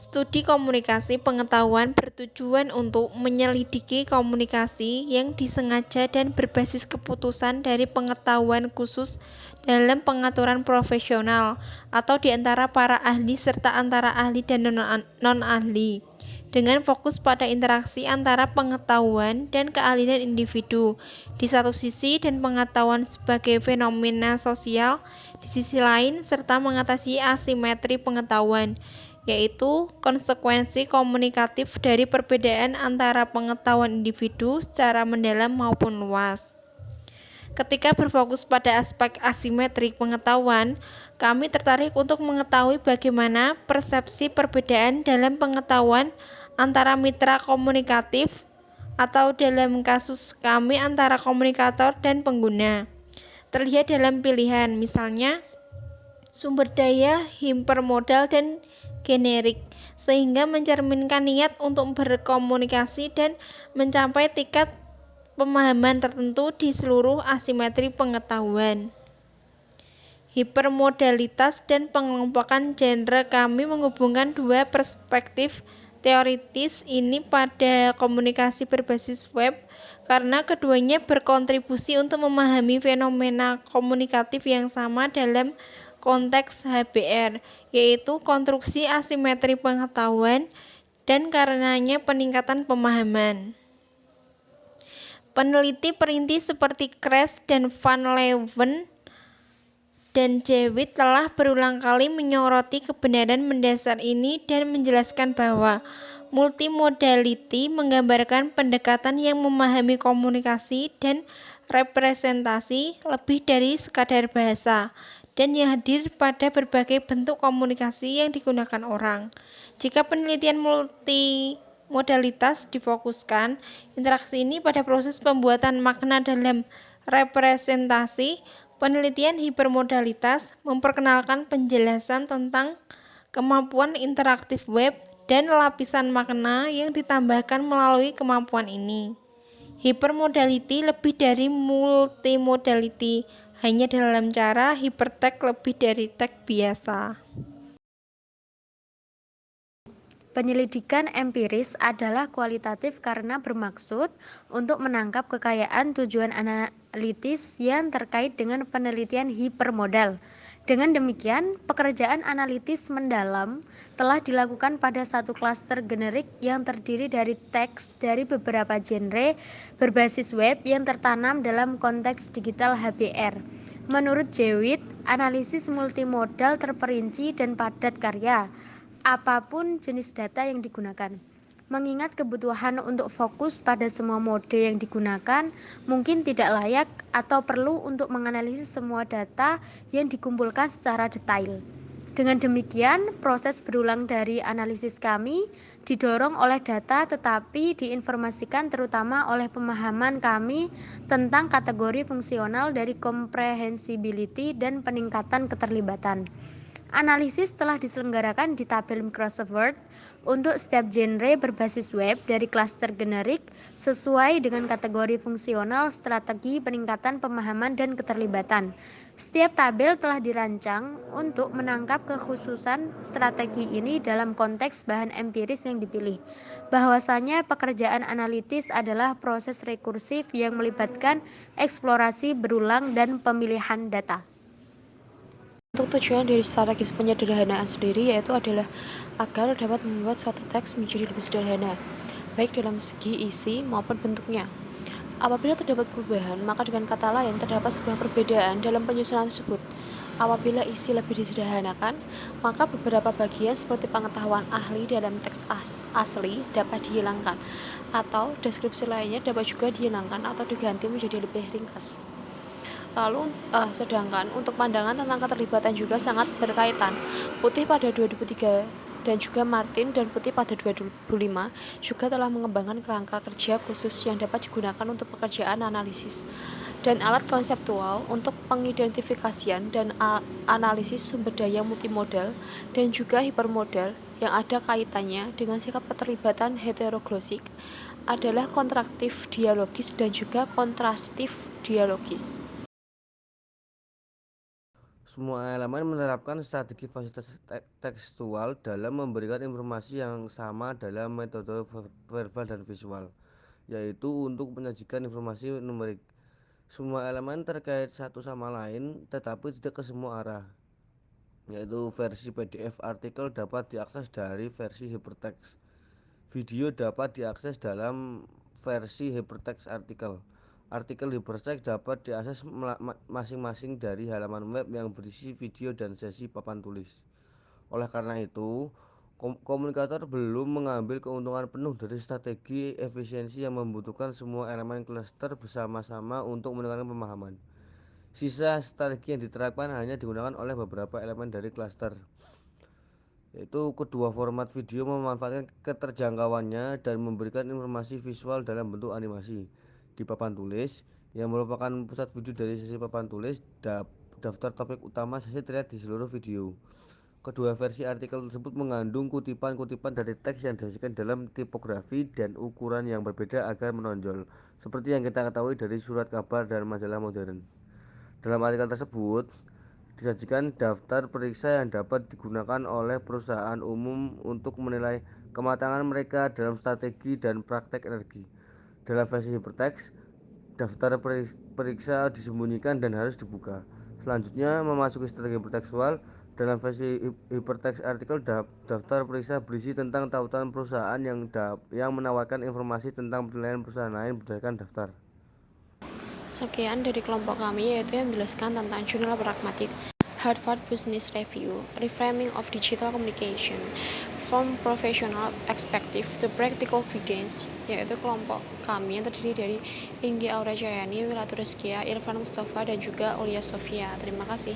Studi komunikasi pengetahuan bertujuan untuk menyelidiki komunikasi yang disengaja dan berbasis keputusan dari pengetahuan khusus dalam pengaturan profesional atau di antara para ahli serta antara ahli dan non-ahli, dengan fokus pada interaksi antara pengetahuan dan keahlian individu di satu sisi dan pengetahuan sebagai fenomena sosial di sisi lain, serta mengatasi asimetri pengetahuan, yaitu konsekuensi komunikatif dari perbedaan antara pengetahuan individu secara mendalam maupun luas. Ketika berfokus pada aspek asimetrik pengetahuan, kami tertarik untuk mengetahui bagaimana persepsi perbedaan dalam pengetahuan antara mitra komunikatif atau dalam kasus kami antara komunikator dan pengguna. Terlihat dalam pilihan, misalnya sumber daya, hipermodal, dan generik, sehingga mencerminkan niat untuk berkomunikasi dan mencapai tingkat pemahaman tertentu di seluruh asimetri pengetahuan. Hipermodalitas dan pengelompokan genre kami menghubungkan dua perspektif teoritis ini pada komunikasi berbasis web karena keduanya berkontribusi untuk memahami fenomena komunikatif yang sama dalam konteks HBR, yaitu konstruksi asimetri pengetahuan dan karenanya peningkatan pemahaman. Peneliti perintis seperti Kress dan Van Leeuwen dan Jewett telah berulang kali menyoroti kebenaran mendasar ini dan menjelaskan bahwa multimodality menggambarkan pendekatan yang memahami komunikasi dan representasi lebih dari sekadar bahasa, dan yang hadir pada berbagai bentuk komunikasi yang digunakan orang. Jika penelitian multimodalitas difokuskan, interaksi ini pada proses pembuatan makna dalam representasi. Penelitian hipermodalitas memperkenalkan penjelasan tentang kemampuan interaktif web dan lapisan makna yang ditambahkan melalui kemampuan ini. Hypermodality lebih dari multimodality, hanya dalam cara hypertext lebih dari teks biasa. Penyelidikan empiris adalah kualitatif karena bermaksud untuk menangkap kekayaan tujuan analitis yang terkait dengan penelitian hipermodal. Dengan demikian, pekerjaan analitis mendalam telah dilakukan pada satu klaster generik yang terdiri dari teks dari beberapa genre berbasis web yang tertanam dalam konteks digital HBR. Menurut Jewett, analisis multimodal terperinci dan padat karya, apapun jenis data yang digunakan. Mengingat kebutuhan untuk fokus pada semua mode yang digunakan mungkin tidak layak atau perlu untuk menganalisis semua data yang dikumpulkan secara detail. Dengan demikian, proses berulang dari analisis kami didorong oleh data tetapi diinformasikan terutama oleh pemahaman kami tentang kategori fungsional dari comprehensibility dan peningkatan keterlibatan. Analisis telah diselenggarakan di tabel Microsoft Word untuk setiap genre berbasis web dari klaster generik sesuai dengan kategori fungsional, strategi, peningkatan pemahaman, dan keterlibatan. Setiap tabel telah dirancang untuk menangkap kekhususan strategi ini dalam konteks bahan empiris yang dipilih. Bahwasanya pekerjaan analitis adalah proses rekursif yang melibatkan eksplorasi berulang dan pemilihan data. Untuk tujuan dari strategis penyederhanaan sendiri yaitu adalah agar dapat membuat suatu teks menjadi lebih sederhana, baik dalam segi isi maupun bentuknya. Apabila terdapat perubahan, maka dengan kata lain terdapat sebuah perbedaan dalam penyusunan tersebut. Apabila isi lebih disederhanakan, maka beberapa bagian seperti pengetahuan ahli dalam teks asli dapat dihilangkan, atau deskripsi lainnya dapat juga dihilangkan atau diganti menjadi lebih ringkas. Lalu, sedangkan untuk pandangan tentang keterlibatan juga sangat berkaitan. Putih pada 2003 dan juga Martin dan Putih pada 2005 juga telah mengembangkan kerangka kerja khusus yang dapat digunakan untuk pekerjaan analisis dan alat konseptual untuk pengidentifikasian dan analisis sumber daya multimodal dan juga hipermodal yang ada kaitannya dengan sikap keterlibatan heteroglosik adalah kontraktif dialogis dan juga kontrastif dialogis. Semua elemen menerapkan strategi fasilitas tekstual dalam memberikan informasi yang sama dalam metode verbal dan visual, yaitu untuk menyajikan informasi numerik. Semua elemen terkait satu sama lain, tetapi tidak ke semua arah, yaitu versi PDF artikel dapat diakses dari versi hypertext. Video dapat diakses dalam versi hypertext artikel. Artikel hypertext dapat diakses masing-masing dari halaman web yang berisi video dan sesi papan tulis. Oleh karena itu, komunikator belum mengambil keuntungan penuh dari strategi efisiensi yang membutuhkan semua elemen cluster bersama-sama untuk meningkatkan pemahaman. Sisa strategi yang diterapkan hanya digunakan oleh beberapa elemen dari cluster, yaitu kedua format video memanfaatkan keterjangkauannya dan memberikan informasi visual dalam bentuk animasi di papan tulis yang merupakan pusat video dari sesi papan tulis. Daftar topik utama sesi terlihat di seluruh video. Kedua versi artikel tersebut mengandung kutipan-kutipan dari teks yang disajikan dalam tipografi dan ukuran yang berbeda agar menonjol, seperti yang kita ketahui dari surat kabar dan majalah modern. Dalam artikel tersebut disajikan daftar periksa yang dapat digunakan oleh perusahaan umum untuk menilai kematangan mereka dalam strategi dan praktek energi. Dalam versi hypertext, daftar periksa disembunyikan dan harus dibuka. Selanjutnya, memasuki strategi hypertekstual. Dalam versi hypertext artikel, daftar periksa berisi tentang tautan perusahaan yang menawarkan informasi tentang penilaian perusahaan lain berdasarkan daftar. Sekian dari kelompok kami, yaitu yang menjelaskan tentang jurnal pragmatik Harvard Business Review, Reframing of Digital Communication from Professional Perspective to Practical Begins, yaitu kelompok kami yang terdiri dari Inggi Aura Jayani, Wilatul Rizkia, Irfan Mustafa, dan juga Ulia Sofia. Terima kasih.